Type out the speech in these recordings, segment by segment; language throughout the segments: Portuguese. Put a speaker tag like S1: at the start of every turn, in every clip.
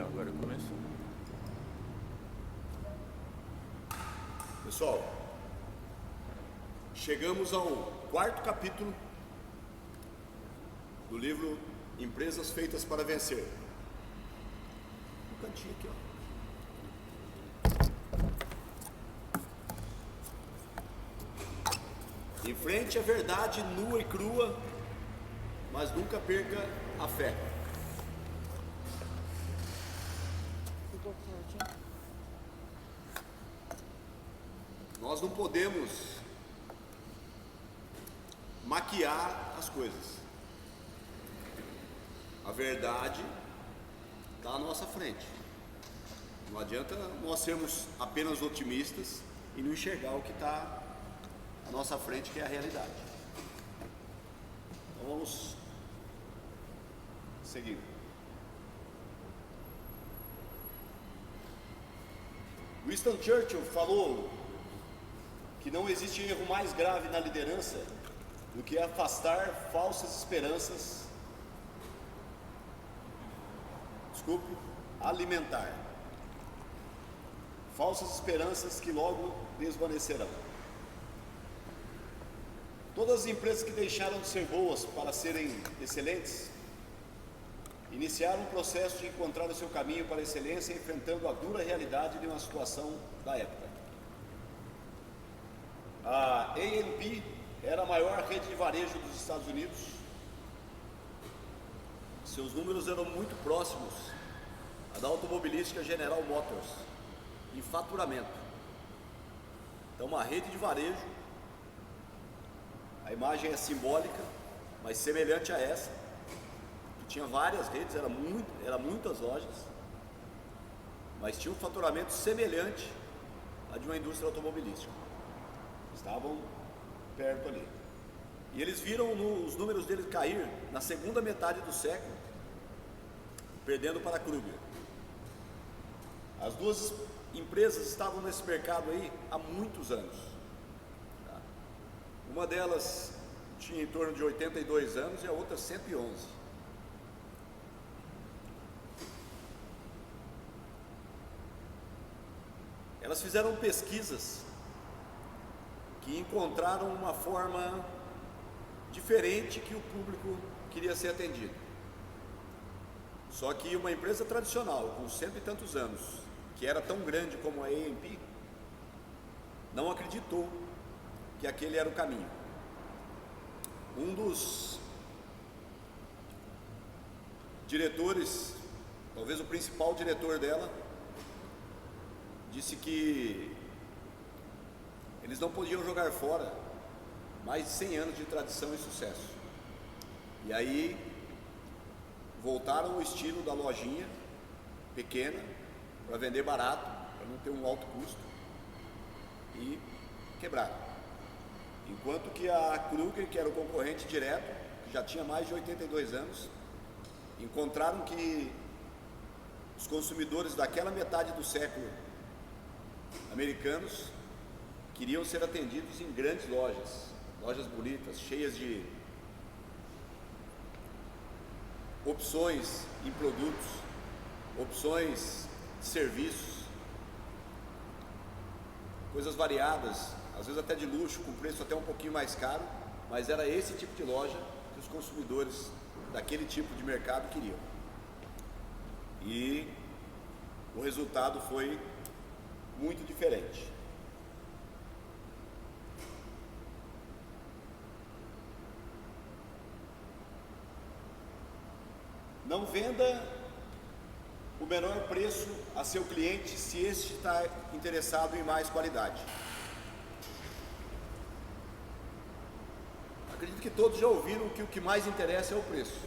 S1: Agora começou.
S2: Pessoal, chegamos ao quarto capítulo do livro Empresas Feitas para Vencer. Um cantinho aqui, ó. Enfrente a verdade nua e crua, mas nunca perca a fé. Nós não podemos maquiar as coisas. A verdade está à nossa frente. Não adianta nós sermos apenas otimistas e não enxergar o que está à nossa frente, que é a realidade. Então vamos seguir. Winston Churchill falou que não existe erro mais grave na liderança do que afastar falsas esperanças. Alimentar falsas esperanças que logo desvanecerão. Todas as empresas que deixaram de ser boas para serem excelentes iniciaram um processo de encontrar o seu caminho para a excelência, enfrentando a dura realidade de uma situação da época. A A&P era a maior rede de varejo dos Estados Unidos. Seus números eram muito próximos à da automobilística General Motors em faturamento. Então, uma rede de varejo, a imagem é simbólica, mas semelhante a essa, que tinha várias redes, era muitas lojas, mas tinha um faturamento semelhante a de uma indústria automobilística. Estavam perto ali. E eles viram os números deles cair na segunda metade do século, perdendo para a Kruger. As duas empresas estavam nesse mercado aí há muitos anos. Uma delas tinha em torno de 82 anos e a outra 111. Elas fizeram pesquisas que encontraram uma forma diferente que o público queria ser atendido. Só que uma empresa tradicional, com cento e tantos anos, que era tão grande como a A&P, não acreditou que aquele era o caminho. Um dos diretores, talvez o principal diretor dela, disse que eles não podiam jogar fora mais de 100 anos de tradição e sucesso. E aí voltaram ao estilo da lojinha pequena, para vender barato, para não ter um alto custo, e quebraram. Enquanto que a Kruger, que era o concorrente direto, que já tinha mais de 82 anos, encontraram que os consumidores daquela metade do século americanos queriam ser atendidos em grandes lojas bonitas, cheias de opções em produtos, opções de serviços, coisas variadas, às vezes até de luxo, com preço até um pouquinho mais caro, mas era esse tipo de loja que os consumidores daquele tipo de mercado queriam. E o resultado foi muito diferente. Não venda o menor preço a seu cliente se este está interessado em mais qualidade. Acredito que todos já ouviram que o que mais interessa é o preço.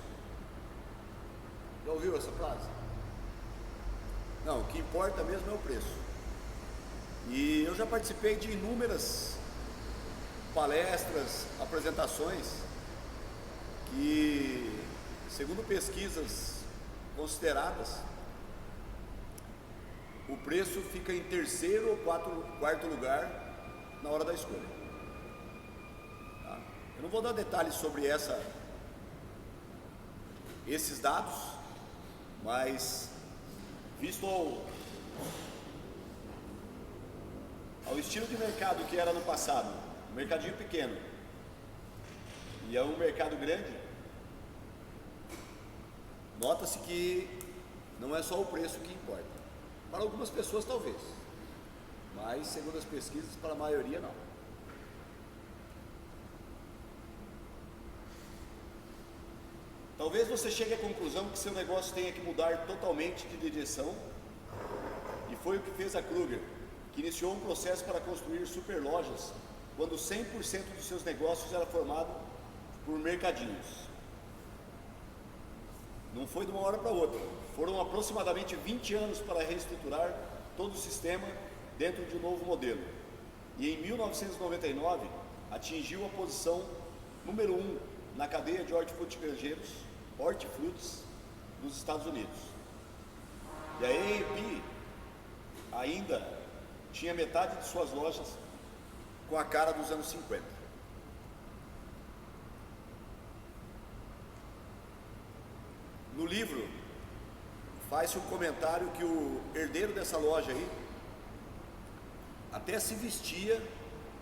S2: Já ouviu essa frase? Não, o que importa mesmo é o preço. E eu já participei de inúmeras palestras, apresentações que, segundo pesquisas consideradas, o preço fica em terceiro ou quarto lugar na hora da escolha. Tá? Eu não vou dar detalhes sobre esses dados, mas visto ao estilo de mercado que era no passado, um mercadinho pequeno, e é um mercado grande, nota-se que não é só o preço que importa. Para algumas pessoas talvez, mas segundo as pesquisas, para a maioria não. Talvez você chegue à conclusão que seu negócio tenha que mudar totalmente de direção, e foi o que fez a Kruger, que iniciou um processo para construir superlojas, quando 100% dos seus negócios era formado por mercadinhos. Não foi de uma hora para outra, foram aproximadamente 20 anos para reestruturar todo o sistema dentro de um novo modelo. E em 1999 atingiu a posição número 1 na cadeia de hortifrutigranjeiros, hortifrutis, dos Estados Unidos. E a A&P ainda tinha metade de suas lojas com a cara dos anos 50. No livro, faz-se um comentário que o herdeiro dessa loja aí até se vestia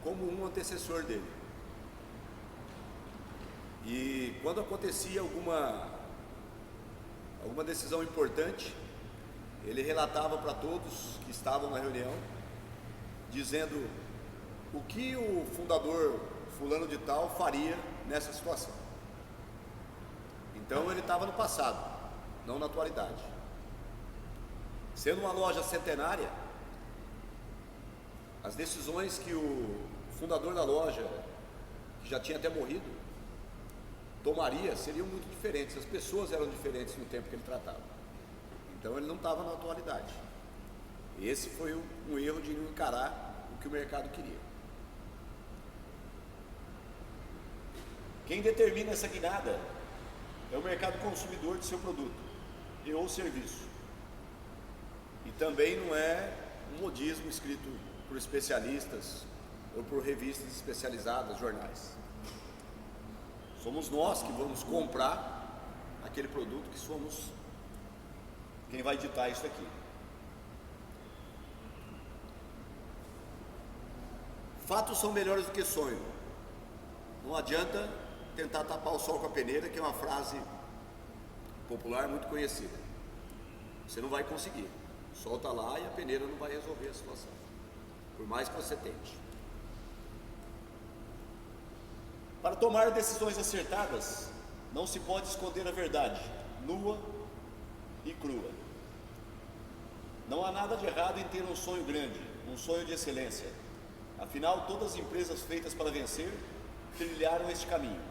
S2: como um antecessor dele. E quando acontecia alguma decisão importante, ele relatava para todos que estavam na reunião, dizendo o que o fundador fulano de tal faria nessa situação. Então ele estava no passado, não na atualidade. Sendo uma loja centenária, as decisões que o fundador da loja, que já tinha até morrido, tomaria seriam muito diferentes. As pessoas eram diferentes no tempo que ele tratava. Então ele não estava na atualidade. Esse foi um erro de não encarar o que o mercado queria. Quem determina essa guinada é o mercado consumidor de seu produto e ou serviço. E também não é um modismo escrito por especialistas ou por revistas especializadas, jornais. Somos nós que vamos comprar aquele produto, que somos quem vai ditar isso aqui. Fatos são melhores do que sonho. Não adianta tentar tapar o sol com a peneira, que é uma frase popular muito conhecida. Você não vai conseguir. O sol está lá e a peneira não vai resolver a situação, por mais que você tente. Para tomar decisões acertadas, não se pode esconder a verdade, nua e crua. Não há nada de errado em ter um sonho grande, um sonho de excelência. Afinal, todas as empresas feitas para vencer trilharam este caminho,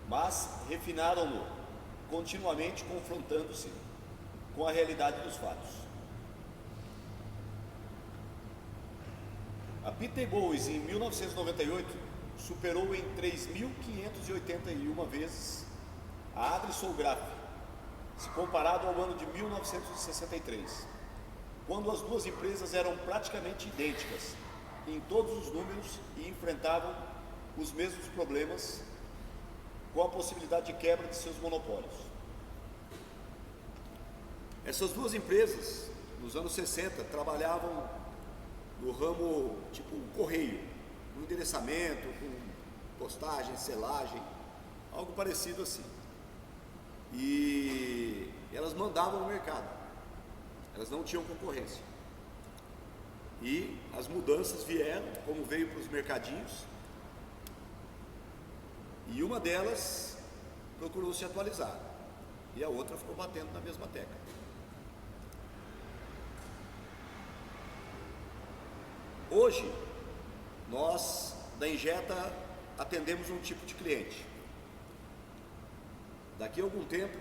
S2: mas refinaram-no, continuamente confrontando-se com a realidade dos fatos. A Pitney Bowes, em 1998, superou em 3.581 vezes a Adressol-Graf, se comparado ao ano de 1963, quando as duas empresas eram praticamente idênticas em todos os números e enfrentavam os mesmos problemas, com a possibilidade de quebra de seus monopólios. Essas duas empresas, nos anos 60, trabalhavam no ramo tipo correio, no endereçamento, com postagem, selagem, algo parecido assim. E elas mandavam no mercado, elas não tinham concorrência. E as mudanças vieram, como veio para os mercadinhos, e uma delas procurou se atualizar, e a outra ficou batendo na mesma tecla. Hoje, nós da Injeta atendemos um tipo de cliente. Daqui a algum tempo,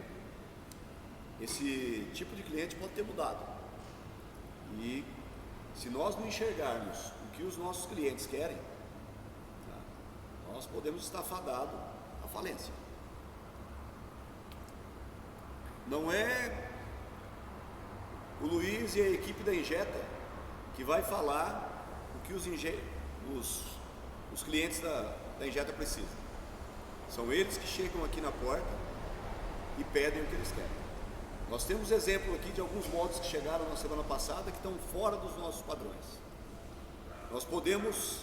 S2: esse tipo de cliente pode ter mudado. E se nós não enxergarmos o que os nossos clientes querem, nós podemos estar fadados à falência. Não é o Luiz e a equipe da Injeta que vai falar o que os clientes da Injeta precisam. São eles que chegam aqui na porta e pedem o que eles querem. Nós temos exemplo aqui de alguns moldes que chegaram na semana passada que estão fora dos nossos padrões. Nós podemos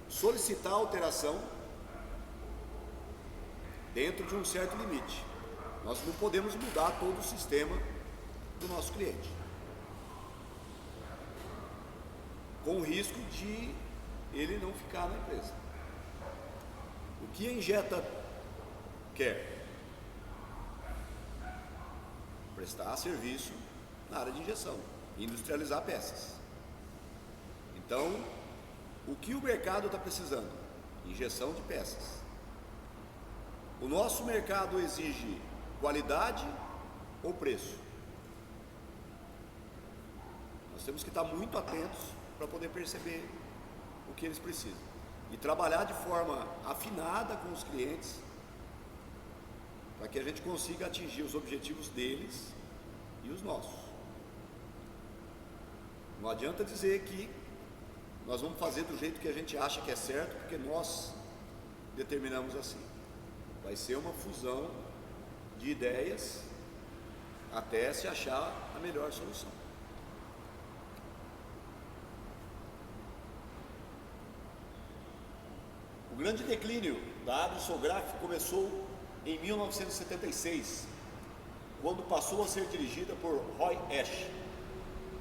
S2: solicitar alteração dentro de um certo limite. Nós não podemos mudar todo o sistema do nosso cliente, com o risco de ele não ficar na empresa. O que a Injeta quer? Prestar serviço na área de injeção, industrializar peças. Então, o que o mercado está precisando? Injeção de peças. O nosso mercado exige qualidade ou preço? Nós temos que estar muito atentos para poder perceber o que eles precisam e trabalhar de forma afinada com os clientes para que a gente consiga atingir os objetivos deles e os nossos. Não adianta dizer que nós vamos fazer do jeito que a gente acha que é certo, porque nós determinamos assim. Vai ser uma fusão de ideias até se achar a melhor solução. O grande declínio da Adrisolgraf começou em 1976, quando passou a ser dirigida por Roy Esch,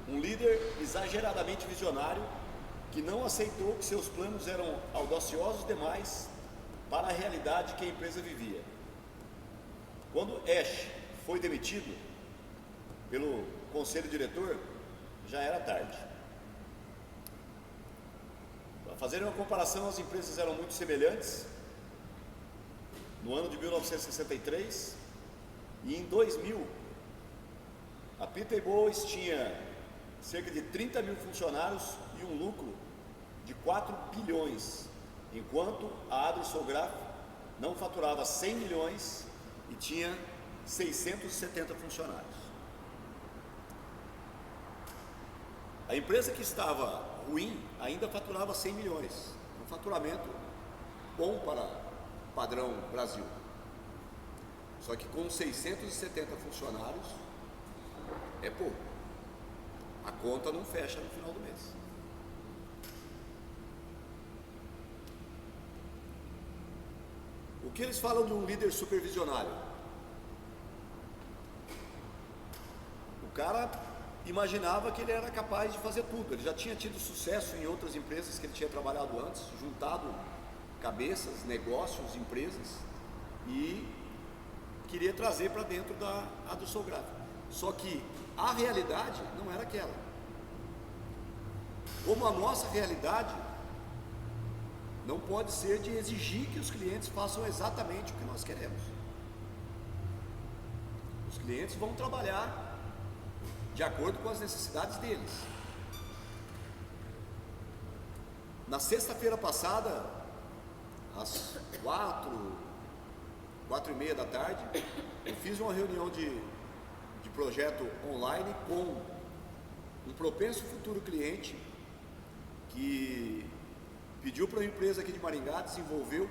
S2: um líder exageradamente visionário que não aceitou que seus planos eram audaciosos demais para a realidade que a empresa vivia. Quando Esch foi demitido pelo conselho diretor, já era tarde. Para fazer uma comparação, as empresas eram muito semelhantes. No ano de 1963 e em 2000, a Peterboes tinha cerca de 30 mil funcionários e um lucro de 4 bilhões, enquanto a Adrisolgraf não faturava 100 milhões e tinha 670 funcionários. A empresa que estava ruim ainda faturava 100 milhões, um faturamento bom para padrão Brasil. Só que com 670 funcionários é pouco. A conta não fecha no final do mês. O que eles falam de um líder supervisionário? O cara imaginava que ele era capaz de fazer tudo. Ele já tinha tido sucesso em outras empresas que ele tinha trabalhado antes, juntado cabeças, negócios, empresas, e queria trazer para dentro da Adrisolgraf. Só que a realidade não era aquela. Como a nossa realidade não pode ser de exigir que os clientes façam exatamente o que nós queremos. Os clientes vão trabalhar de acordo com as necessidades deles. Na sexta-feira passada, às 4h30 da tarde, eu fiz uma reunião de projeto online com um propenso futuro cliente que pediu para uma empresa aqui de Maringá, desenvolveu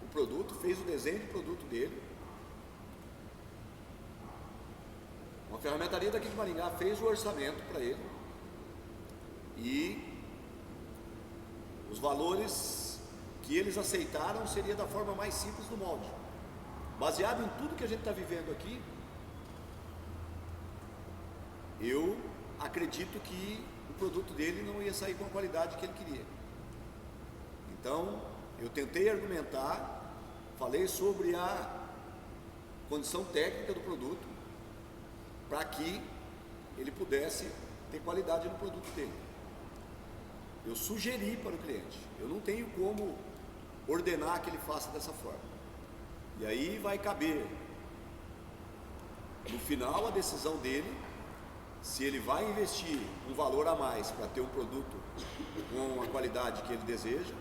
S2: o produto, fez o desenho de produto dele. Uma ferramentaria daqui de Maringá fez o orçamento para ele e os valores que eles aceitaram seria da forma mais simples do molde. Baseado em tudo que a gente está vivendo aqui, eu acredito que o produto dele não ia sair com a qualidade que ele queria. Então, eu tentei argumentar, falei sobre a condição técnica do produto, para que ele pudesse ter qualidade no produto dele. Eu sugeri para o cliente, eu não tenho como ordenar que ele faça dessa forma. E aí vai caber, no final, a decisão dele, se ele vai investir um valor a mais para ter um produto com a qualidade que ele deseja,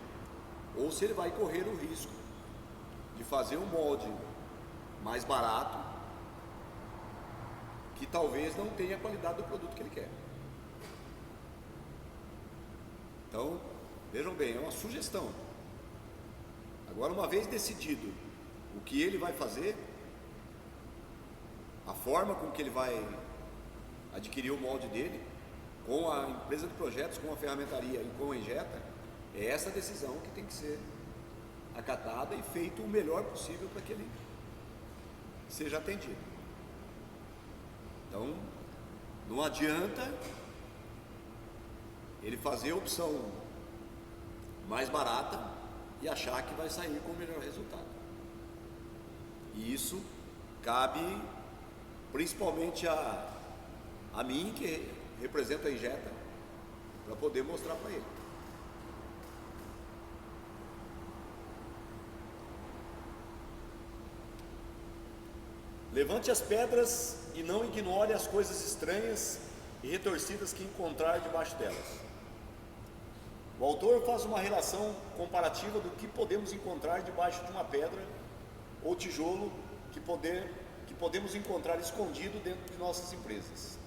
S2: ou se ele vai correr o risco de fazer um molde mais barato, que talvez não tenha a qualidade do produto que ele quer. Então, vejam bem, é uma sugestão. Agora, uma vez decidido o que ele vai fazer, a forma com que ele vai adquirir o molde dele, com a empresa de projetos, com a ferramentaria e com a Injeta, é essa decisão que tem que ser acatada e feito o melhor possível para que ele seja atendido. Então, não adianta ele fazer a opção mais barata e achar que vai sair com o melhor resultado. E isso cabe principalmente a mim, que representa a Injeta, para poder mostrar para ele. Levante as pedras e não ignore as coisas estranhas e retorcidas que encontrar debaixo delas. O autor faz uma relação comparativa do que podemos encontrar debaixo de uma pedra ou tijolo que podemos encontrar escondido dentro de nossas empresas.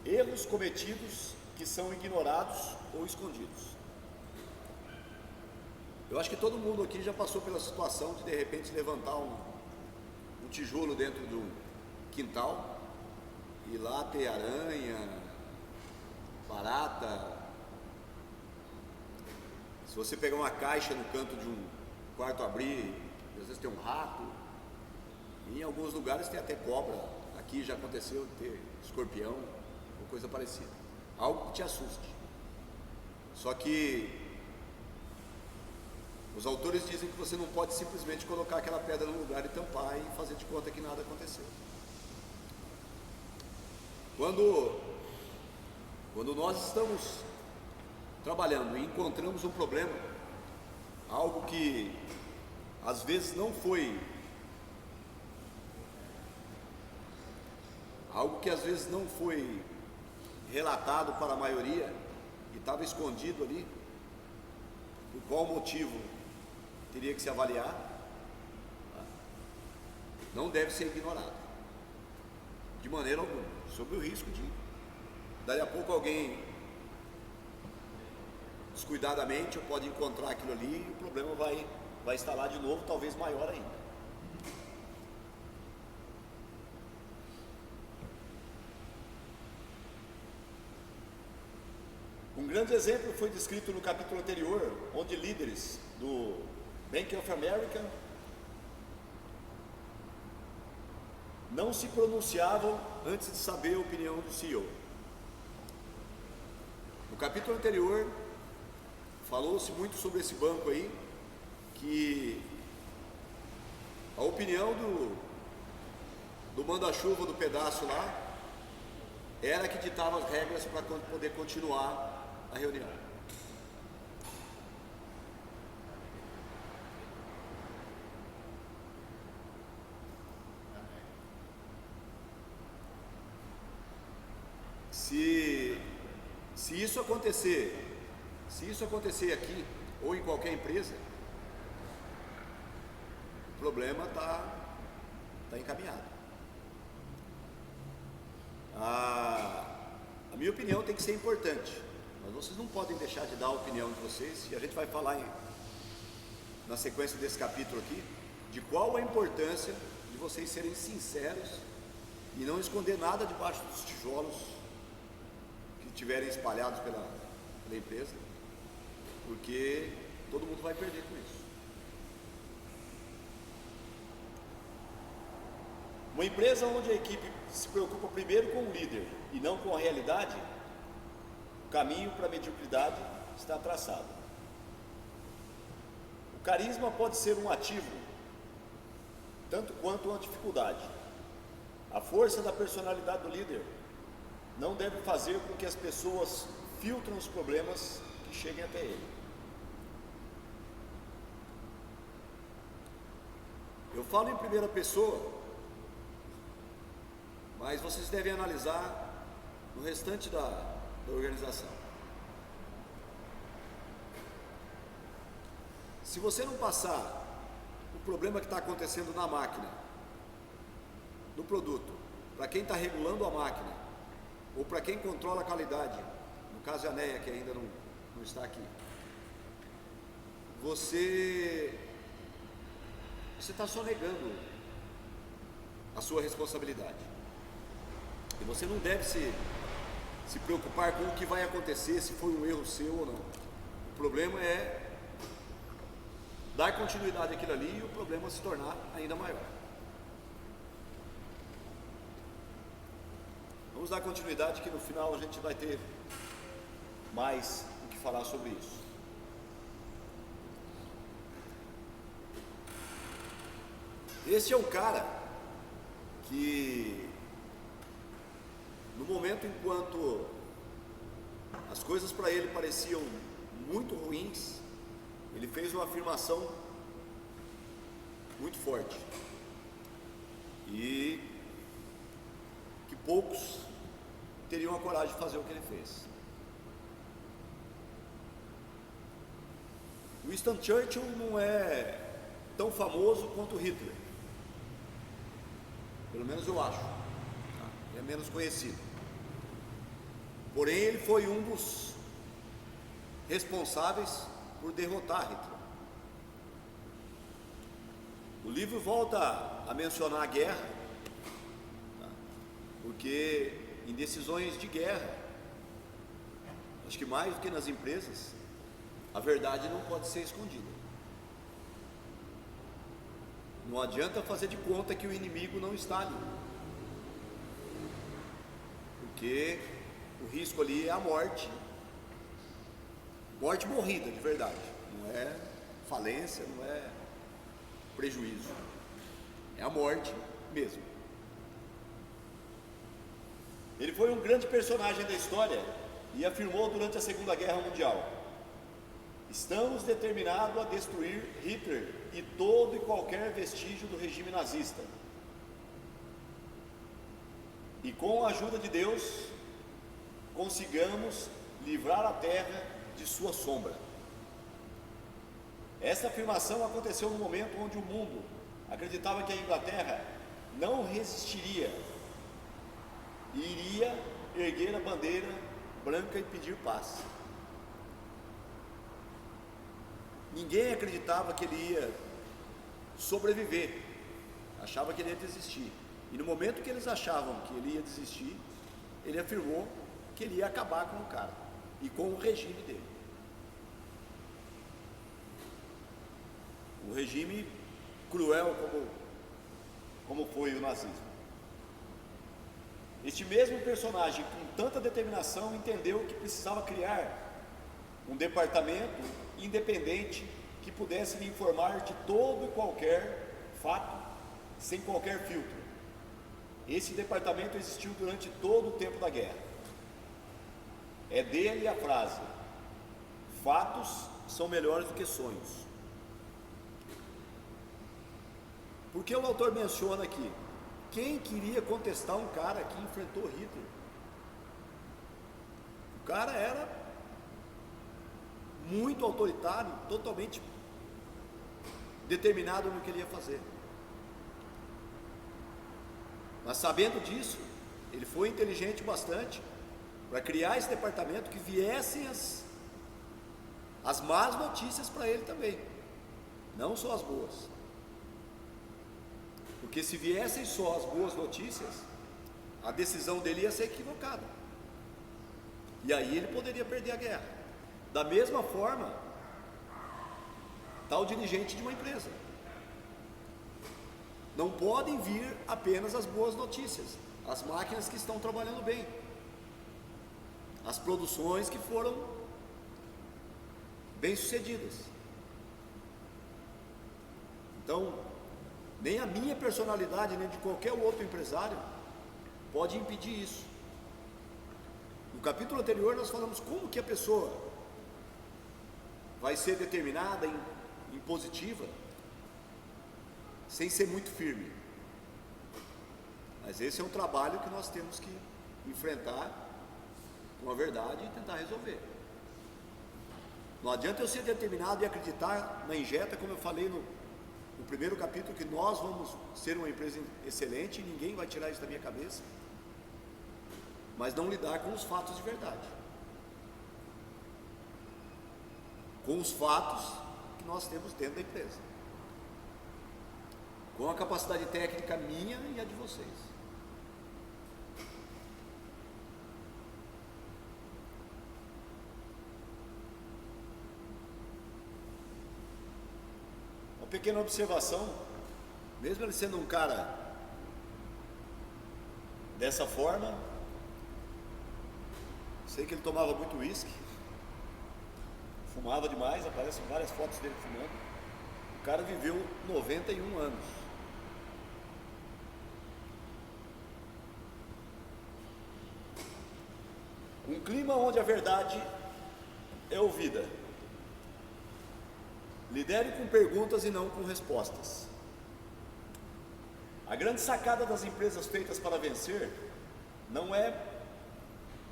S2: Erros cometidos que são ignorados ou escondidos. Eu acho que todo mundo aqui já passou pela situação de repente levantar um tijolo dentro do quintal e lá ter aranha, barata. Se você pegar uma caixa no canto de um quarto, abrir, às vezes tem um rato, e em alguns lugares tem até cobra. Aqui já aconteceu de ter escorpião ou coisa parecida, algo que te assuste. Só que os autores dizem que você não pode simplesmente colocar aquela pedra no lugar e tampar e fazer de conta que nada aconteceu. Quando nós estamos trabalhando e encontramos um problema, algo que às vezes não foi, relatado para a maioria e estava escondido ali, por qual motivo teria que se avaliar, não deve ser ignorado de maneira alguma, sob o risco de daqui a pouco alguém descuidadamente pode encontrar aquilo ali e o problema vai estar lá de novo, talvez maior ainda. Um grande exemplo foi descrito no capítulo anterior, onde líderes do Bank of America não se pronunciavam antes de saber a opinião do CEO. No capítulo anterior, falou-se muito sobre esse banco aí, que a opinião do manda-chuva do pedaço lá era que ditava as regras para poder continuar a reunião. Se isso acontecer aqui ou em qualquer empresa, o problema está encaminhado. A minha opinião tem que ser importante, mas vocês não podem deixar de dar a opinião de vocês, e a gente vai falar na sequência desse capítulo aqui, de qual a importância de vocês serem sinceros e não esconder nada debaixo dos tijolos que estiverem espalhados pela empresa, porque todo mundo vai perder com isso. Uma empresa onde a equipe se preocupa primeiro com o líder e não com a realidade, o caminho para a mediocridade está traçado. O carisma pode ser um ativo, tanto quanto uma dificuldade. A força da personalidade do líder não deve fazer com que as pessoas filtrem os problemas que cheguem até ele. Eu falo em primeira pessoa, mas vocês devem analisar no restante da organização. Se você não passar o problema que está acontecendo na máquina, no produto, para quem está regulando a máquina, ou para quem controla a qualidade, no caso a NEA, que ainda não está aqui, você está só negando a sua responsabilidade. E você não deve se preocupar com o que vai acontecer, se foi um erro seu ou não. O problema é dar continuidade àquilo ali e o problema se tornar ainda maior. Vamos dar continuidade que no final a gente vai ter mais o que falar sobre isso. Este é um cara que, no momento enquanto as coisas para ele pareciam muito ruins, ele fez uma afirmação muito forte e que poucos teriam a coragem de fazer o que ele fez. Winston Churchill não é tão famoso quanto Hitler, pelo menos eu acho, ele é menos conhecido. Porém, ele foi um dos responsáveis por derrotar Hitler. O livro volta a mencionar a guerra, porque em decisões de guerra, acho que mais do que nas empresas, a verdade não pode ser escondida. Não adianta fazer de conta que o inimigo não está ali, porque o risco ali é a morte, morte morrida de verdade, não é falência, não é prejuízo, é a morte mesmo. Ele foi um grande personagem da história e afirmou durante a Segunda Guerra Mundial: estamos determinados a destruir Hitler e todo e qualquer vestígio do regime nazista, e com a ajuda de Deus consigamos livrar a terra de sua sombra. Essa afirmação aconteceu no momento onde o mundo acreditava que a Inglaterra não resistiria e iria erguer a bandeira branca e pedir paz. Ninguém acreditava que ele ia sobreviver, achava que ele ia desistir. E no momento que eles achavam que ele ia desistir, ele afirmou que ele ia acabar com o cara e com o regime dele. Um regime cruel como foi o nazismo. Este mesmo personagem, com tanta determinação, entendeu que precisava criar um departamento independente que pudesse lhe informar de todo e qualquer fato, sem qualquer filtro. Esse departamento existiu durante todo o tempo da guerra. É dele a frase: fatos são melhores do que sonhos. Por que o autor menciona aqui? Quem queria contestar um cara que enfrentou Hitler? O cara era muito autoritário, totalmente determinado no que ele ia fazer. Mas sabendo disso, ele foi inteligente bastante para criar esse departamento que viessem as más notícias para ele também, não só as boas. Porque se viessem só as boas notícias, a decisão dele ia ser equivocada. E aí ele poderia perder a guerra. Da mesma forma, está o dirigente de uma empresa. Não podem vir apenas as boas notícias, as máquinas que estão trabalhando bem, as produções que foram bem sucedidas. Então, nem a minha personalidade, nem de qualquer outro empresário pode impedir isso. No capítulo anterior nós falamos como que a pessoa vai ser determinada em positiva, sem ser muito firme. Mas esse é um trabalho que nós temos que enfrentar com a verdade e tentar resolver. Não adianta eu ser determinado e acreditar na Injeta, como eu falei no primeiro capítulo, que nós vamos ser uma empresa excelente e ninguém vai tirar isso da minha cabeça, mas não lidar com os fatos de verdade, com os fatos que nós temos dentro da empresa. com a capacidade técnica minha e a de vocês. Uma pequena observação, mesmo ele sendo um cara dessa forma, sei que ele tomava muito uísque, fumava demais, aparecem várias fotos dele fumando. O cara viveu 91 anos. Um clima onde a verdade é ouvida. Lidere com perguntas e não com respostas. A grande sacada das empresas feitas para vencer não é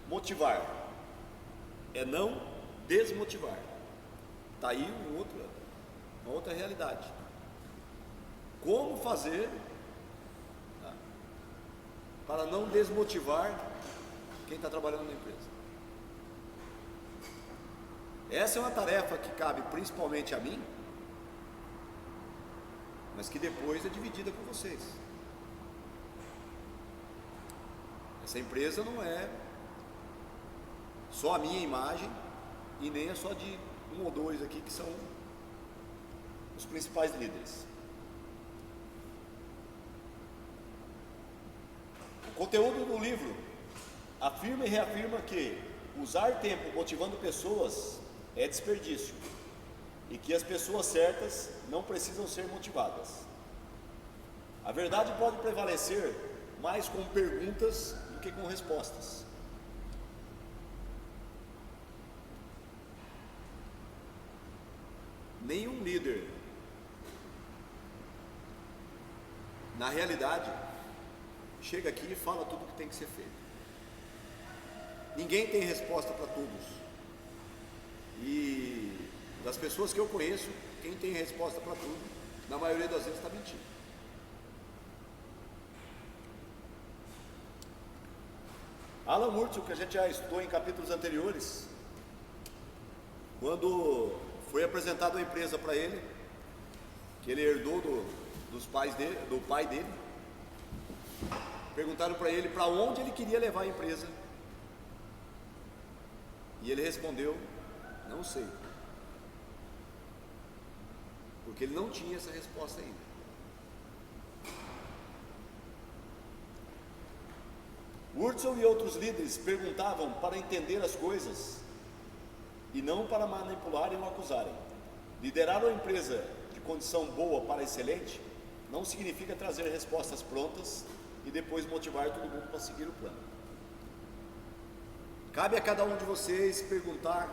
S2: motivar, é não desmotivar. Está aí uma outra realidade. Como fazer para não desmotivar quem está trabalhando na empresa? Essa é uma tarefa que cabe principalmente a mim, mas que depois é dividida com vocês. Essa empresa não é só a minha imagem e nem é só de um ou dois aqui que são os principais líderes. O conteúdo do livro afirma e reafirma que usar tempo motivando pessoas é desperdício e que as pessoas certas não precisam ser motivadas. A verdade pode prevalecer mais com perguntas do que com respostas. Nenhum líder, na realidade, chega aqui e fala tudo o que tem que ser feito. Ninguém tem resposta para todos. E das pessoas que eu conheço, quem tem resposta para tudo, na maioria das vezes está mentindo. Alan Wurtzel, que a gente já estudou em capítulos anteriores, quando foi apresentado a empresa para ele, que ele herdou do pai dele, perguntaram para ele para onde ele queria levar a empresa, e ele respondeu: não sei, porque ele não tinha essa resposta ainda. Wurtzel e outros líderes perguntavam para entender as coisas e não para manipularem ou acusarem. Liderar uma empresa de condição boa para excelente não significa trazer respostas prontas e depois motivar todo mundo para seguir o plano. Cabe a cada um de vocês perguntar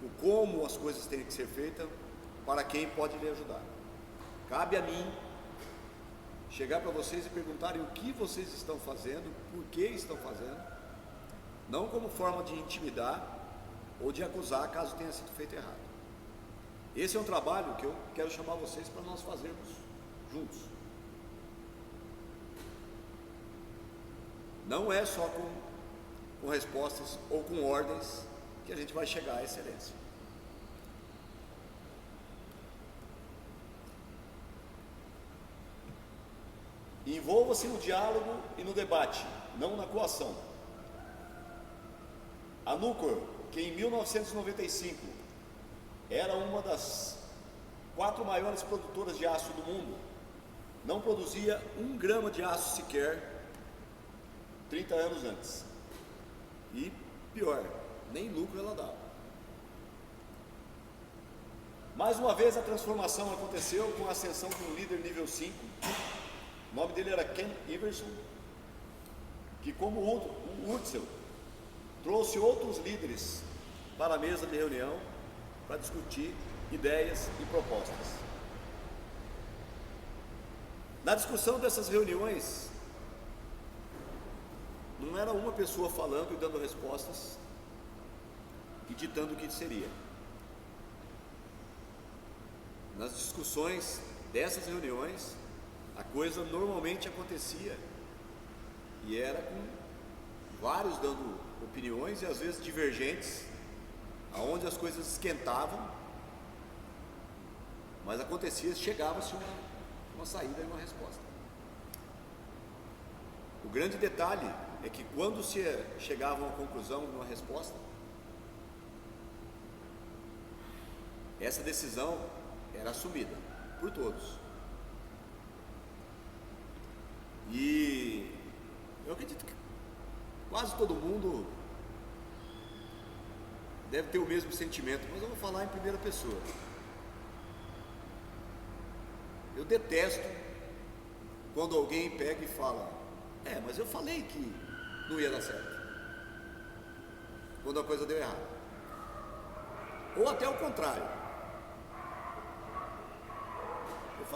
S2: o como as coisas têm que ser feitas, para quem pode lhe ajudar. Cabe a mim chegar para vocês e perguntarem o que vocês estão fazendo, por que estão fazendo, não como forma de intimidar ou de acusar caso tenha sido feito errado. Esse é um trabalho que eu quero chamar vocês para nós fazermos juntos. Não é só com respostas ou com ordens que a gente vai chegar à excelência. Envolva-se no diálogo e no debate, não na coação. A Nucor, que em 1995 era uma das 4 maiores produtoras de aço do mundo, não produzia 1 grama de aço sequer 30 anos antes. E pior, nem lucro ela dava. Mais uma vez a transformação aconteceu com a ascensão de um líder nível 5. O nome dele era Ken Iverson, que, como o Wurtzel, trouxe outros líderes para a mesa de reunião para discutir ideias e propostas. Na discussão dessas reuniões, não era uma pessoa falando e dando respostas e ditando o que seria. Nas discussões dessas reuniões, a coisa normalmente acontecia e era com vários dando opiniões e às vezes divergentes, aonde as coisas esquentavam, mas acontecia, chegava-se uma saída e uma resposta. O grande detalhe é que quando se chegava a uma conclusão, uma resposta, essa decisão era assumida por todos. E eu acredito que quase todo mundo deve ter o mesmo sentimento, mas eu vou falar em primeira pessoa. Eu detesto quando alguém pega e fala: mas eu falei que não ia dar certo, quando a coisa deu errado. Ou até o contrário,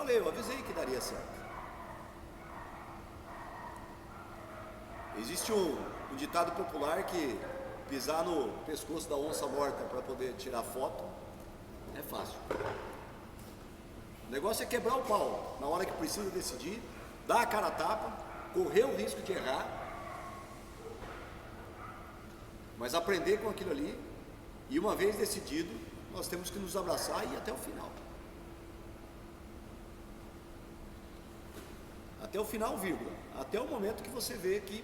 S2: eu avisei que daria certo. Existe um ditado popular que pisar no pescoço da onça morta para poder tirar foto é fácil. O negócio é quebrar o pau na hora que precisa decidir, dar a cara a tapa, correr o risco de errar, mas aprender com aquilo ali, e uma vez decidido, nós temos que nos abraçar e ir até o final. Até o final, vírgula. Até o momento que você vê que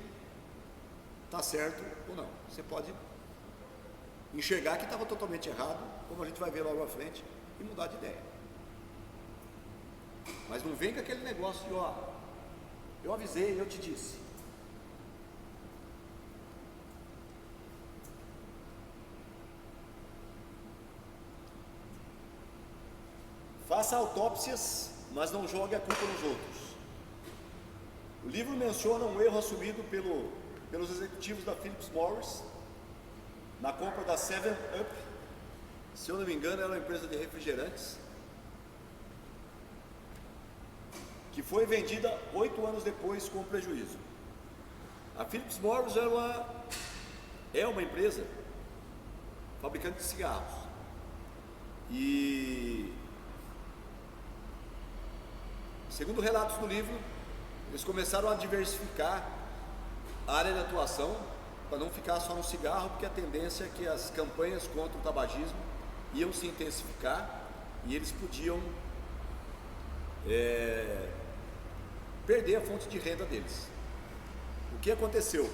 S2: está certo ou não. Você pode enxergar que estava totalmente errado, como a gente vai ver logo à frente, e mudar de ideia. Mas não vem com aquele negócio de: eu avisei, eu te disse. Faça autópsias, mas não jogue a culpa nos outros. O livro menciona um erro assumido pelos executivos da Philip Morris na compra da 7-Up. Se eu não me engano, era uma empresa de refrigerantes que foi vendida 8 anos depois com prejuízo. A Philip Morris é uma empresa fabricante de cigarros, e segundo relatos do livro, eles começaram a diversificar a área de atuação para não ficar só no cigarro, porque a tendência é que as campanhas contra o tabagismo iam se intensificar e eles podiam perder a fonte de renda deles. O que aconteceu?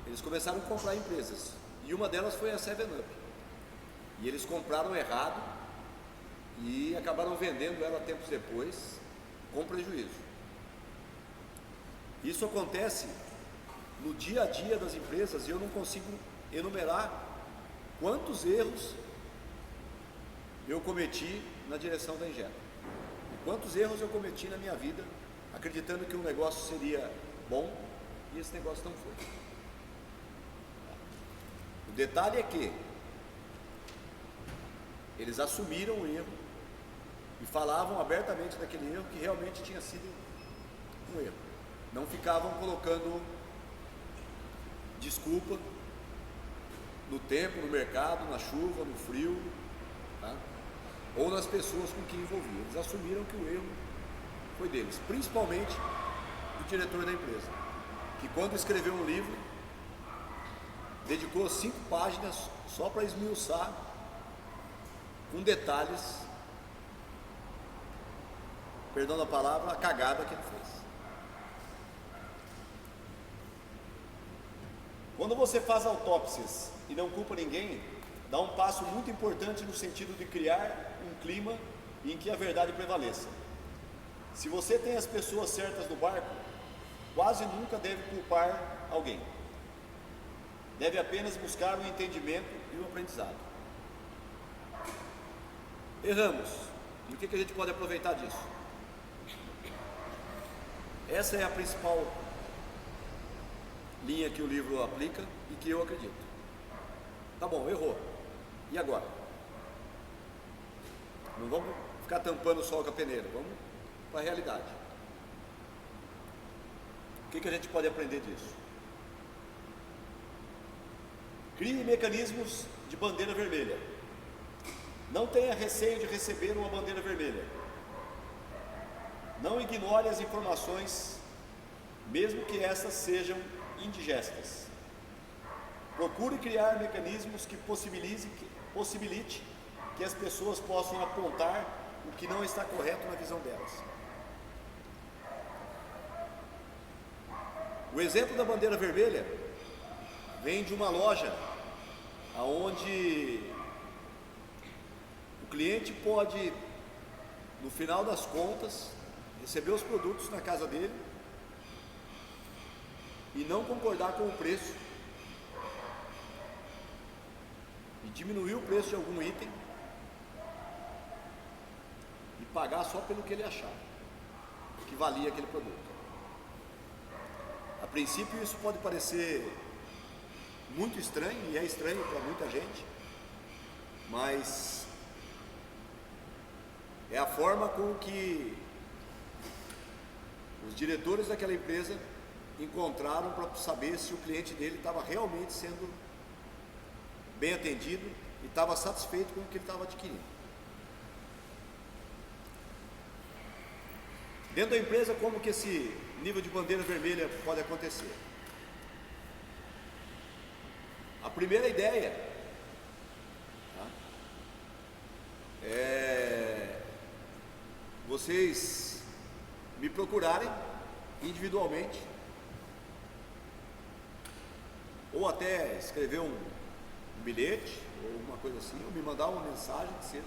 S2: Eles começaram a comprar empresas, e uma delas foi a 7-Up, e eles compraram errado e acabaram vendendo ela tempos depois com prejuízo. Isso acontece no dia a dia das empresas, e eu não consigo enumerar quantos erros eu cometi na direção da Ingeva, e quantos erros eu cometi na minha vida, acreditando que um negócio seria bom e esse negócio não foi. O detalhe é que eles assumiram o erro e falavam abertamente daquele erro, que realmente tinha sido um erro. Não ficavam colocando desculpa no tempo, no mercado, na chuva, no frio, tá? Ou nas pessoas com quem envolviam. Eles assumiram que o erro foi deles, principalmente do diretor da empresa, que quando escreveu um livro, dedicou 5 páginas só para esmiuçar com detalhes, perdão da palavra, a cagada que ele fez. Quando você faz autópsias e não culpa ninguém, dá um passo muito importante no sentido de criar um clima em que a verdade prevaleça. Se você tem as pessoas certas no barco, quase nunca deve culpar alguém. Deve apenas buscar o entendimento e o aprendizado. Erramos. E o que a gente pode aproveitar disso? Essa é a principal linha que o livro aplica e que eu acredito. Tá bom, errou. E agora? Não vamos ficar tampando o sol com a peneira, vamos para a realidade. O que a gente pode aprender disso? Crie mecanismos de bandeira vermelha. Não tenha receio de receber uma bandeira vermelha. Não ignore as informações, mesmo que essas sejam indigestas. Procure criar mecanismos que possibilite que as pessoas possam apontar o que não está correto na visão delas. O exemplo da bandeira vermelha vem de uma loja onde o cliente pode, no final das contas, receber os produtos na casa dele e não concordar com o preço e diminuir o preço de algum item e pagar só pelo que ele achar que valia aquele produto. A princípio isso pode parecer muito estranho, e é estranho para muita gente, mas é a forma com que os diretores daquela empresa encontraram para saber se o cliente dele estava realmente sendo bem atendido e estava satisfeito com o que ele estava adquirindo. Dentro da empresa, como que esse nível de bandeira vermelha pode acontecer? A primeira ideia, tá, é vocês me procurarem individualmente, ou até escrever um bilhete ou uma coisa assim, ou me mandar uma mensagem que seja,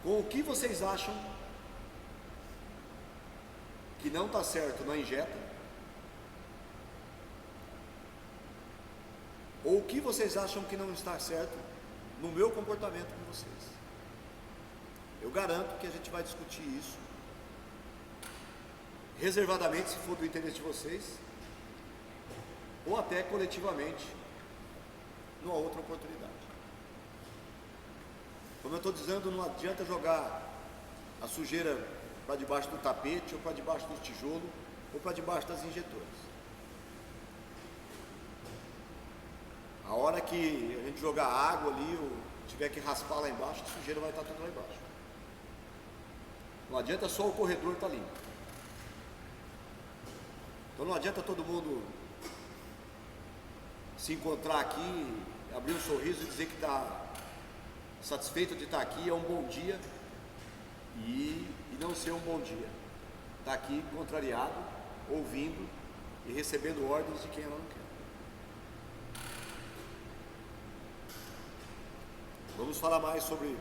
S2: com o que vocês acham que não está certo na Injeta, ou o que vocês acham que não está certo no meu comportamento com vocês. Eu garanto que a gente vai discutir isso reservadamente, se for do interesse de vocês, ou até coletivamente numa outra oportunidade. Como eu estou dizendo, não adianta jogar a sujeira para debaixo do tapete, ou para debaixo do tijolo, ou para debaixo das injetoras. A hora que a gente jogar água ali, ou tiver que raspar lá embaixo, a sujeira vai estar tudo lá embaixo. Não adianta só o corredor estar limpo. Então não adianta todo mundo se encontrar aqui, abrir um sorriso e dizer que está satisfeito de estar aqui, é um bom dia, e não ser um bom dia. Está aqui contrariado, ouvindo e recebendo ordens de quem ela não quer. Vamos falar mais sobre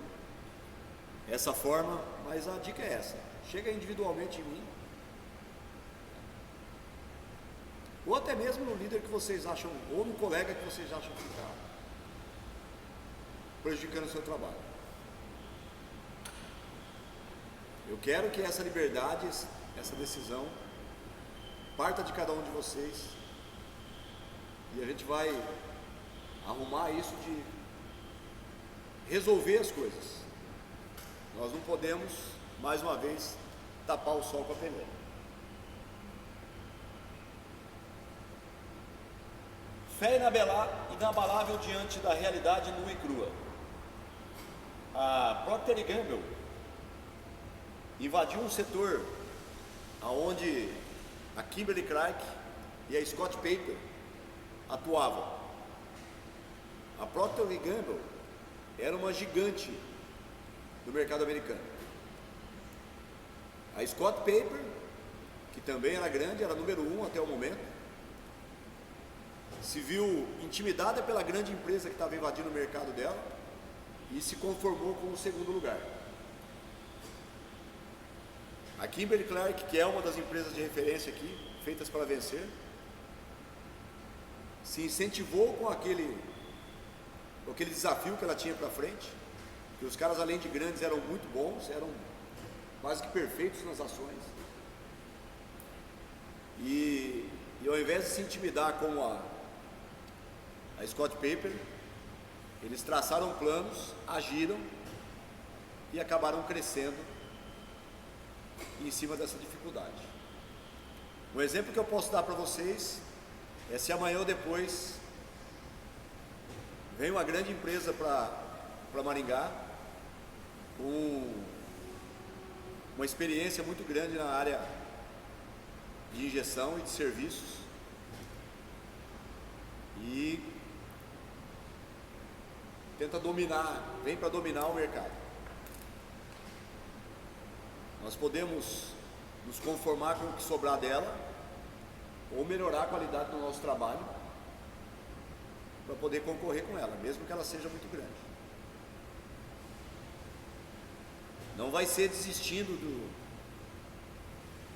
S2: essa forma, mas a dica é essa: chega individualmente em mim, ou até mesmo no líder que vocês acham, ou no colega que vocês acham que está prejudicando o seu trabalho. Eu quero que essa liberdade, essa decisão, parta de cada um de vocês, e a gente vai arrumar isso de resolver as coisas. Nós não podemos, mais uma vez, tapar o sol com a peneira. Fé inabalável diante da realidade nua e crua. A Procter & Gamble invadiu um setor onde a Kimberly-Clark e a Scott Paper atuavam. A Procter & Gamble era uma gigante do mercado americano. A Scott Paper, que também era grande, era número 1 até o momento, se viu intimidada pela grande empresa que estava invadindo o mercado dela e se conformou com o segundo lugar. A Kimberly-Clark, que é uma das empresas de referência aqui, feitas para vencer, se incentivou com aquele desafio que ela tinha para frente, que os caras, além de grandes, eram muito bons, eram quase que perfeitos nas ações, e ao invés de se intimidar com a Scott Paper, eles traçaram planos, agiram e acabaram crescendo em cima dessa dificuldade. Um exemplo que eu posso dar para vocês é se amanhã ou depois vem uma grande empresa para Maringá, com uma experiência muito grande na área de injeção e de serviços, e tenta dominar, vem para dominar o mercado. Nós podemos nos conformar com o que sobrar dela ou melhorar a qualidade do nosso trabalho para poder concorrer com ela, mesmo que ela seja muito grande. Não vai ser desistindo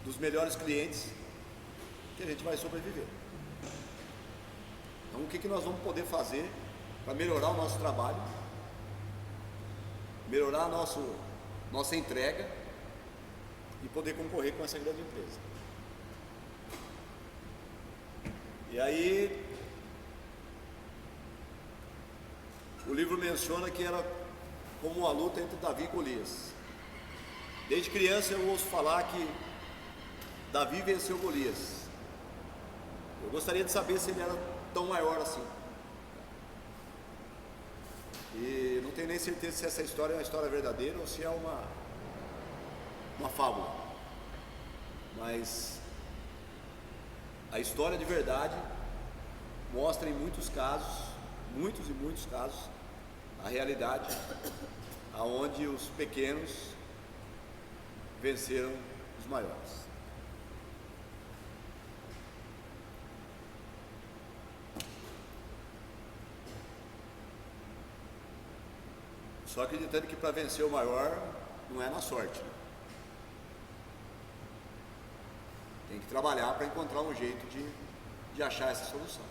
S2: dos melhores clientes que a gente vai sobreviver. Então, o que nós vamos poder fazer para melhorar o nosso trabalho, melhorar a nossa entrega e poder concorrer com essa grande empresa. E aí, o livro menciona que era como uma luta entre Davi e Golias. Desde criança eu ouço falar que Davi venceu Golias. Eu gostaria de saber se ele era tão maior assim. E não tenho nem certeza se essa história é uma história verdadeira ou se é uma fábula. Mas a história de verdade mostra em muitos casos, muitos e muitos casos, a realidade aonde os pequenos venceram os maiores. Só acreditando que para vencer o maior não é na sorte, né? Tem que trabalhar para encontrar um jeito de achar essa solução.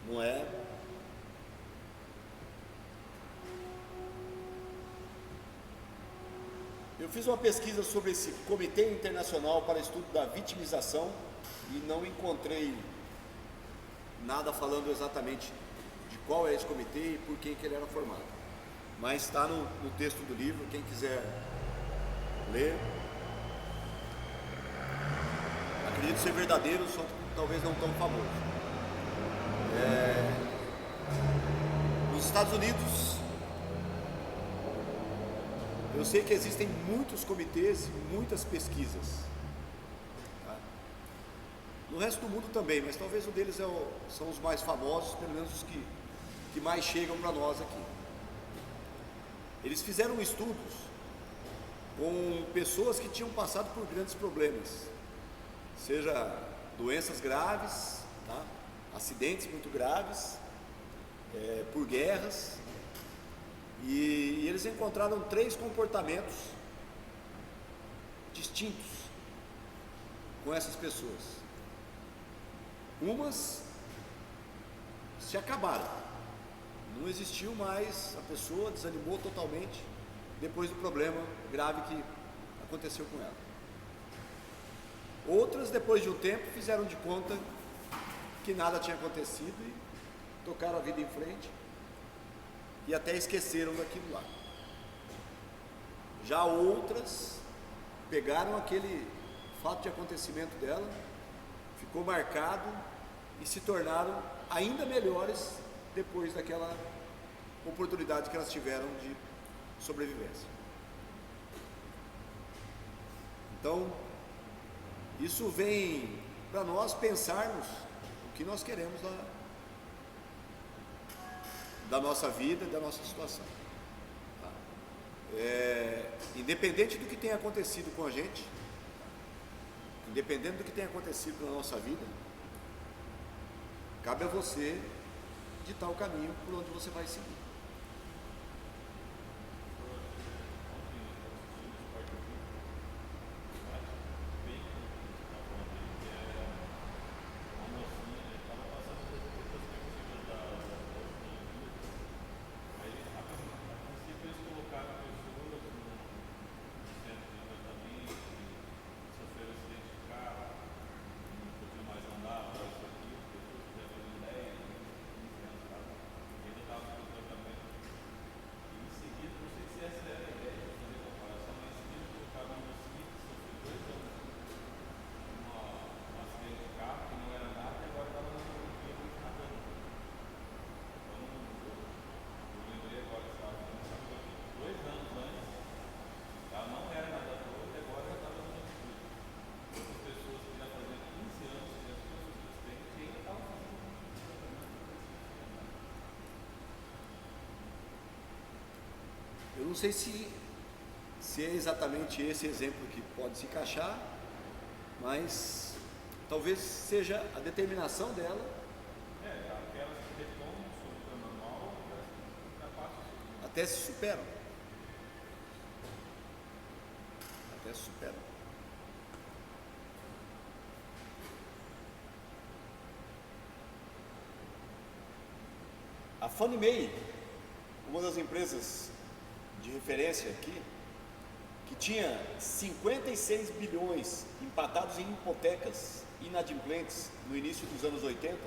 S2: Não é. Eu fiz uma pesquisa sobre esse Comitê Internacional para Estudo da Vitimização e não encontrei nada falando exatamente de qual é esse comitê e por quem que ele era formado. Mas está no texto do livro, quem quiser ler. Acredito ser verdadeiro, só talvez não tão famoso. Nos Estados Unidos, eu sei que existem muitos comitês e muitas pesquisas. Tá? No resto do mundo também, mas talvez um deles são os mais famosos, pelo menos os que mais chegam para nós aqui. Eles fizeram estudos com pessoas que tinham passado por grandes problemas, seja doenças graves, tá? Acidentes muito graves, por guerras, e eles encontraram 3 comportamentos distintos com essas pessoas. Umas se acabaram. Não existiu mais, a pessoa desanimou totalmente depois do problema grave que aconteceu com ela. Outras, depois de um tempo, fizeram de conta que nada tinha acontecido e tocaram a vida em frente e até esqueceram daquilo lá. Já outras pegaram aquele fato de acontecimento dela, ficou marcado e se tornaram ainda melhores depois daquela oportunidade que elas tiveram de sobrevivência. Então, isso vem para nós pensarmos o que nós queremos da nossa vida e da nossa situação. Tá? Independente do que tenha acontecido com a gente, independente do que tenha acontecido na nossa vida, cabe a você ditar o caminho por onde você vai seguir. Eu não sei se se é exatamente esse exemplo que pode se encaixar, mas talvez seja a determinação dela.
S1: Aquelas que retomam sobre o plano anual,
S2: até se superam. Até se superam. A Fannie Mae, uma das empresas de referência aqui, que tinha 56 bilhões empatados em hipotecas inadimplentes no início dos anos 80,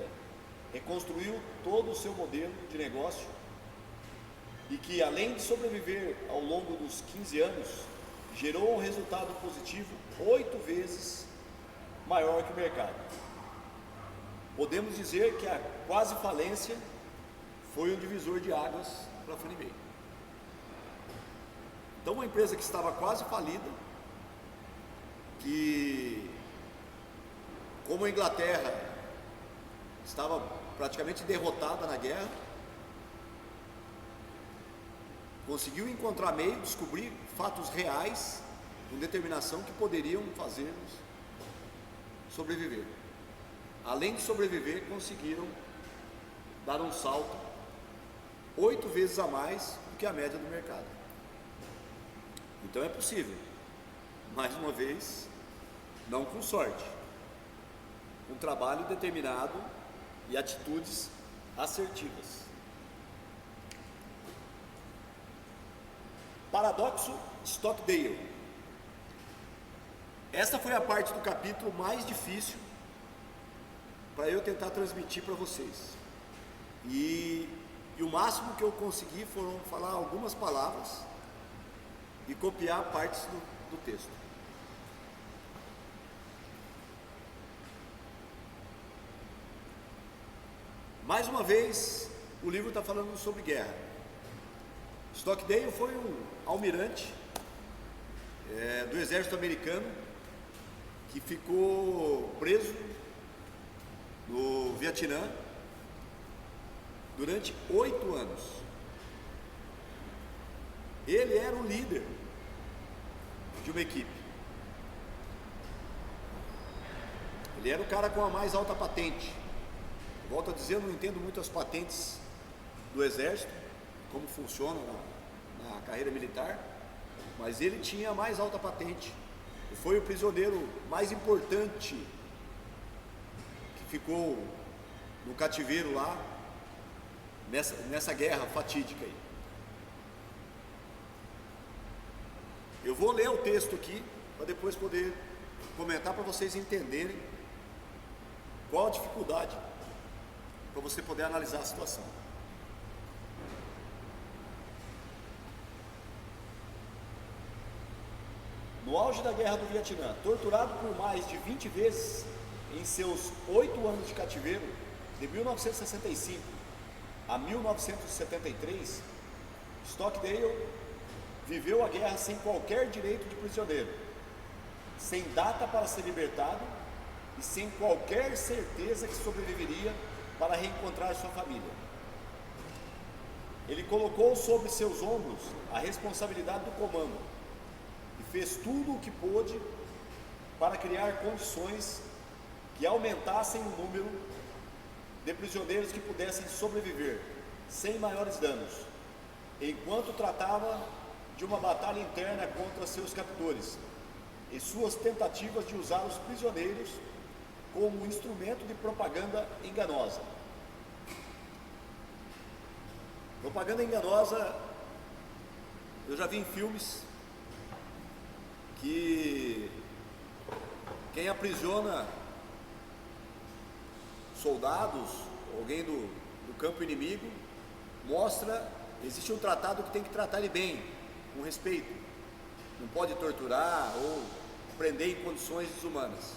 S2: reconstruiu todo o seu modelo de negócio e que, além de sobreviver ao longo dos 15 anos, gerou um resultado positivo 8 vezes maior que o mercado. Podemos dizer que a quase falência foi um divisor de águas para a Fannie Mae. Então, uma empresa que estava quase falida, que, como a Inglaterra estava praticamente derrotada na guerra, conseguiu encontrar meio, descobrir fatos reais, com determinação, que poderiam fazê-los sobreviver. Além de sobreviver, conseguiram dar um salto 8 vezes a mais do que a média do mercado. Então é possível, mais uma vez, não com sorte, com trabalho determinado e atitudes assertivas. Paradoxo Stockdale. Esta foi a parte do capítulo mais difícil para eu tentar transmitir para vocês. E o máximo que eu consegui foram falar algumas palavras e copiar partes do texto. Mais uma vez, o livro está falando sobre guerra. Stockdale foi um almirante do exército americano que ficou preso no Vietnã durante 8 anos. Ele era o líder de uma equipe. Ele era o cara com a mais alta patente. Volto a dizer, eu não entendo muito as patentes do exército, como funciona na carreira militar, mas ele tinha a mais alta patente. E foi o prisioneiro mais importante que ficou no cativeiro lá, nessa guerra fatídica aí. Eu vou ler o texto aqui, para depois poder comentar, para vocês entenderem qual a dificuldade, para você poder analisar a situação. No auge da guerra do Vietnã, torturado por mais de 20 vezes em seus 8 anos de cativeiro, de 1965 a 1973, Stockdale viveu a guerra sem qualquer direito de prisioneiro, sem data para ser libertado e sem qualquer certeza que sobreviveria para reencontrar sua família. Ele colocou sobre seus ombros a responsabilidade do comando e fez tudo o que pôde para criar condições que aumentassem o número de prisioneiros que pudessem sobreviver sem maiores danos, enquanto tratava de uma batalha interna contra seus captores e suas tentativas de usar os prisioneiros como instrumento de propaganda enganosa. Propaganda enganosa, eu já vi em filmes que quem aprisiona soldados, alguém do campo inimigo, existe um tratado que tem que tratar ele bem, com respeito. Não pode torturar ou prender em condições desumanas.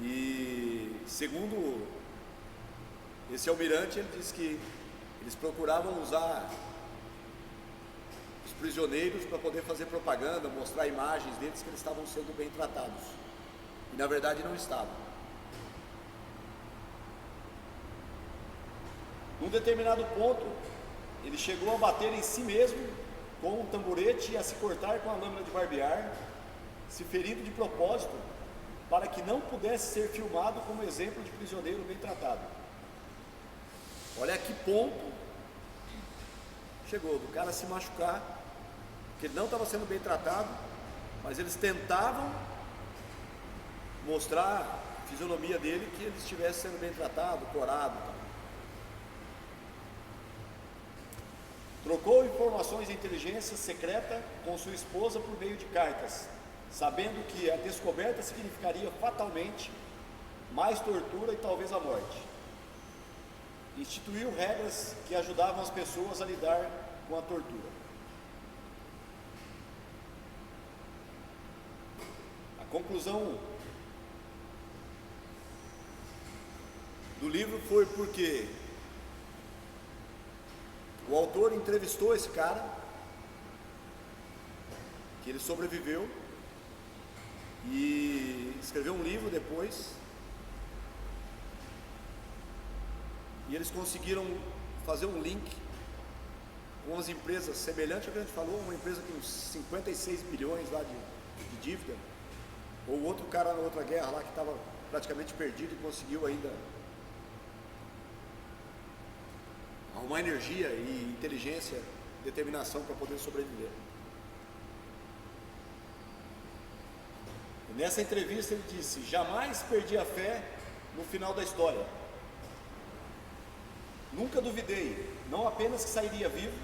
S2: E segundo esse almirante, ele disse que eles procuravam usar os prisioneiros para poder fazer propaganda, mostrar imagens deles que eles estavam sendo bem tratados. E na verdade não estavam. Num determinado ponto, ele chegou a bater em si mesmo com um tamborete a se cortar com a lâmina de barbear, se ferindo de propósito, para que não pudesse ser filmado como exemplo de prisioneiro bem tratado. Olha a que ponto chegou, do cara se machucar, porque ele não estava sendo bem tratado, mas eles tentavam mostrar a fisionomia dele que ele estivesse sendo bem tratado, corado, tal. Trocou informações de inteligência secreta com sua esposa por meio de cartas, sabendo que a descoberta significaria fatalmente mais tortura e talvez a morte. Instituiu regras que ajudavam as pessoas a lidar com a tortura. A conclusão do livro foi porque o autor entrevistou esse cara, que ele sobreviveu, e escreveu um livro depois, e eles conseguiram fazer um link com as empresas semelhantes ao que a gente falou, uma empresa com 56 bilhões lá de dívida, ou outro cara na outra guerra lá que estava praticamente perdido e conseguiu ainda arrumar energia e inteligência, determinação para poder sobreviver. E nessa entrevista ele disse: jamais perdi a fé no final da história. Nunca duvidei, não apenas que sairia vivo,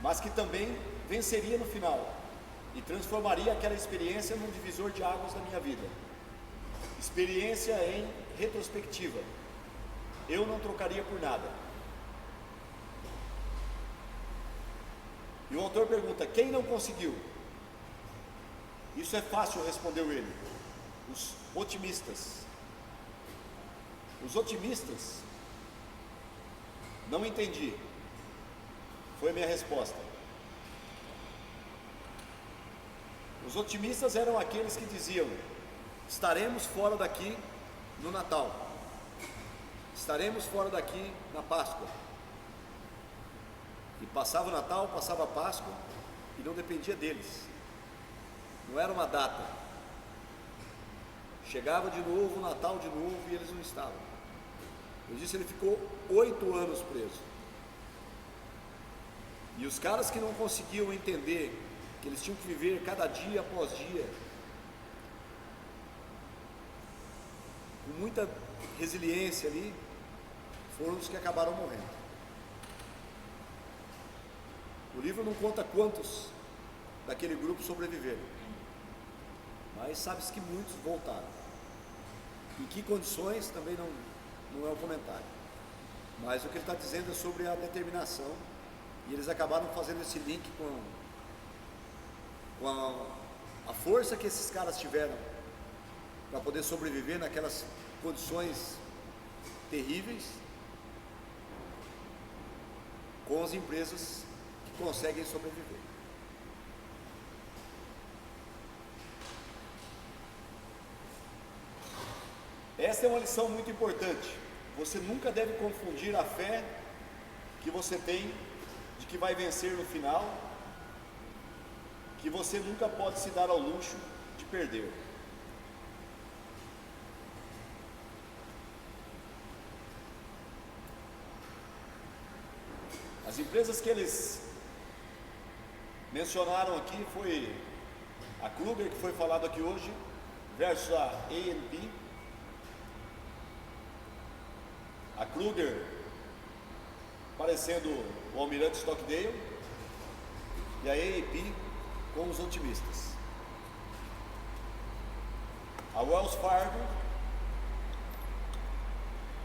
S2: mas que também venceria no final e transformaria aquela experiência num divisor de águas da minha vida. Experiência em retrospectiva. Eu não trocaria por nada. E o autor pergunta: quem não conseguiu? Isso é fácil, respondeu ele: os otimistas. Os otimistas? Não entendi. Foi a minha resposta. Os otimistas eram aqueles que diziam: estaremos fora daqui no Natal, estaremos fora daqui na Páscoa. E passava o Natal, passava a Páscoa, e não dependia deles. Não era uma data. Chegava de novo o Natal de novo e eles não estavam. Eu disse, ele ficou 8 anos preso. E os caras que não conseguiam entender que eles tinham que viver cada dia após dia, com muita resiliência ali, foram os que acabaram morrendo. O livro não conta quantos daquele grupo sobreviveram, mas sabe-se que muitos voltaram. Em que condições também não é o comentário, mas o que ele está dizendo é sobre a determinação, e eles acabaram fazendo esse link com a força que esses caras tiveram para poder sobreviver naquelas condições terríveis, com as empresas que conseguem sobreviver. Esta é uma lição muito importante. Você nunca deve confundir a fé que você tem de que vai vencer no final, que você nunca pode se dar ao luxo de perder. As empresas que eles mencionaram aqui foi a Kruger, que foi falado aqui hoje, versus a A&P. A Kruger parecendo o almirante Stockdale e a A&P com os otimistas. A Wells Fargo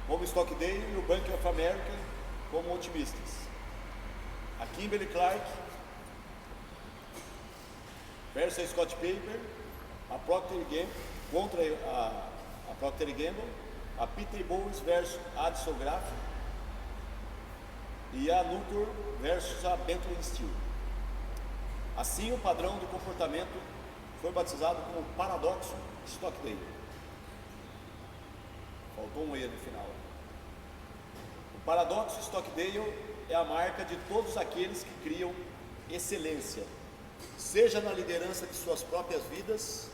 S2: como Stockdale e o Bank of America como otimistas. A Kimberly Clark versus a Scott Paper, a Procter Gamble contra a Procter Gamble, a Pitney Bowes versus a Addison Graf e a Nucor versus a Bentley Steel. Assim, o padrão de comportamento foi batizado como paradoxo Stockdale. Faltou um E no final. O paradoxo Stockdale é a marca de todos aqueles que criam excelência, seja na liderança de suas próprias vidas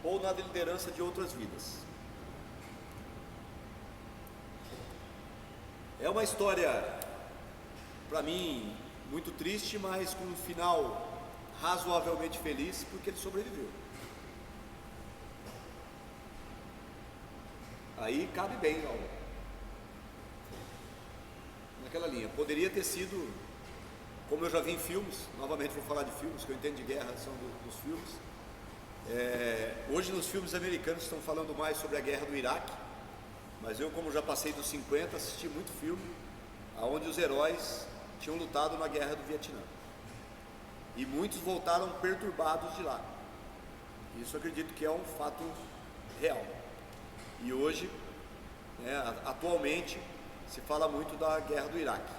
S2: ou na liderança de outras vidas. É uma história, para mim, muito triste, mas com um final razoavelmente feliz, porque ele sobreviveu. Aí cabe bem naquela linha. Poderia ter sido, como eu já vi em filmes, novamente vou falar de filmes, que eu entendo de guerra, são dos filmes. Hoje nos filmes americanos estão falando mais sobre a guerra do Iraque, mas eu, como já passei dos 50, assisti muito filme onde os heróis tinham lutado na guerra do Vietnã. E muitos voltaram perturbados de lá. Isso eu acredito que é um fato real. E hoje, atualmente, se fala muito da guerra do Iraque.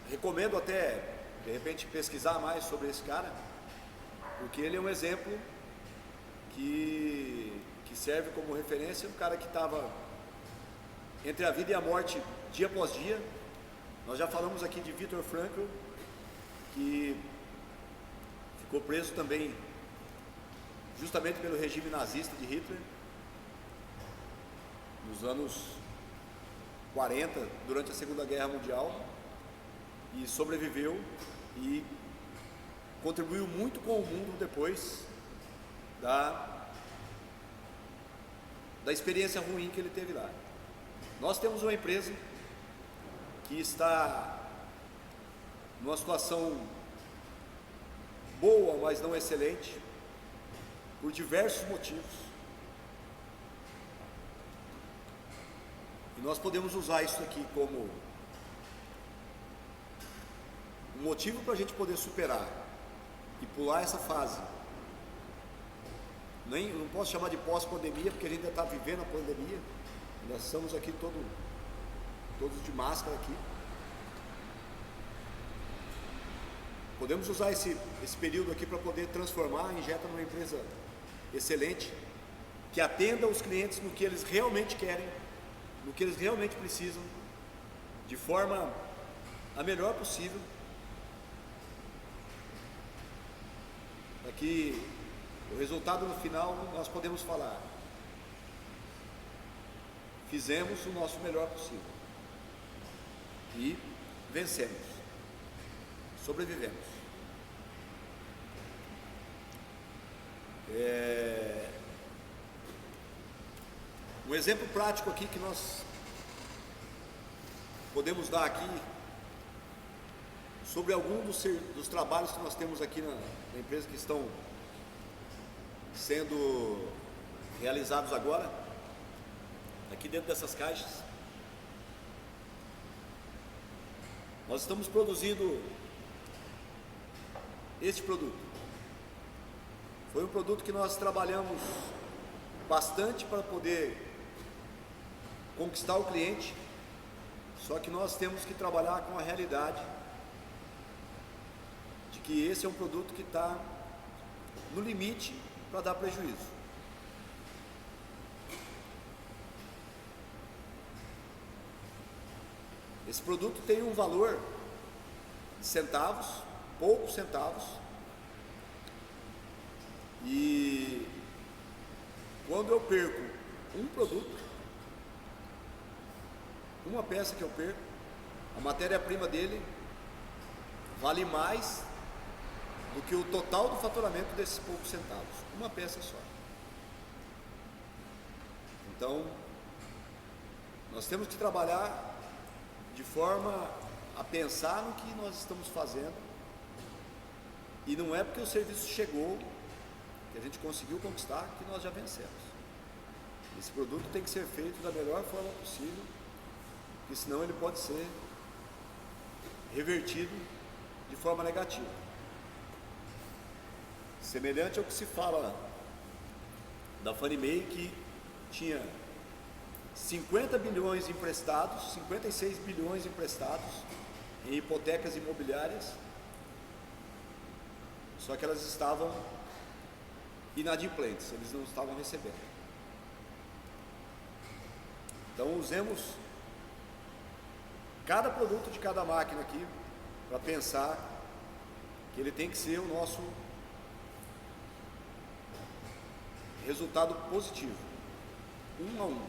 S2: Recomendo até, de repente, pesquisar mais sobre esse cara, porque ele é um exemplo que serve como referência, um cara que estava entre a vida e a morte dia após dia. Nós já falamos aqui de Viktor Frankl, que ficou preso também justamente pelo regime nazista de Hitler nos anos 40, durante a Segunda Guerra Mundial, e sobreviveu e contribuiu muito com o mundo depois da experiência ruim que ele teve lá. Nós temos uma empresa que está numa situação boa, mas não excelente, por diversos motivos. E nós podemos usar isso aqui como um motivo para a gente poder superar e pular essa fase. Não posso chamar de pós-pandemia, porque a gente ainda está vivendo a pandemia. Nós estamos aqui todos de máscara aqui. Podemos usar esse período aqui para poder transformar a Injeta numa empresa excelente, que atenda os clientes no que eles realmente querem, no que eles realmente precisam, de forma a melhor possível, para que o resultado no final nós podemos falar: fizemos o nosso melhor possível e vencemos, sobrevivemos. Um exemplo prático aqui que nós podemos dar aqui sobre algum dos trabalhos que nós temos aqui na empresa, que estão sendo realizados agora, aqui dentro dessas caixas. Nós estamos produzindo este produto. Foi um produto que nós trabalhamos bastante para poder conquistar o cliente, só que nós temos que trabalhar com a realidade de que esse é um produto que está no limite para dar prejuízo. Esse produto tem um valor de centavos, poucos centavos, e quando eu perco um produto, uma peça que eu perco, a matéria-prima dele vale mais do que o total do faturamento desses poucos centavos, uma peça só. Então, nós temos que trabalhar de forma a pensar no que nós estamos fazendo, e não é porque o serviço chegou, que a gente conseguiu conquistar, que nós já vencemos. Esse produto tem que ser feito da melhor forma possível, porque senão ele pode ser revertido de forma negativa. Semelhante ao que se fala da Fannie Mae, que tinha 50 bilhões emprestados, 56 bilhões emprestados em hipotecas imobiliárias, só que elas estavam inadimplentes, eles não estavam recebendo. Então usemos cada produto de cada máquina aqui para pensar que ele tem que ser o nosso resultado positivo, um a um.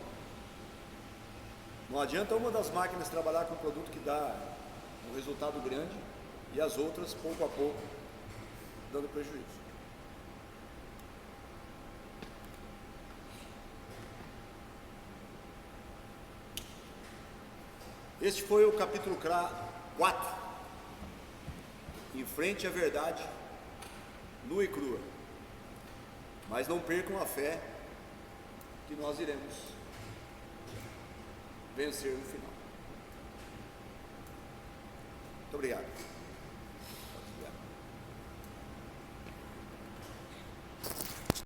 S2: Não adianta uma das máquinas trabalhar com um produto que dá um resultado grande e as outras, pouco a pouco, dando prejuízo. Este foi o capítulo 4. Enfrente a verdade nua e crua. Mas não percam a fé que nós iremos vencer no final. Muito obrigado.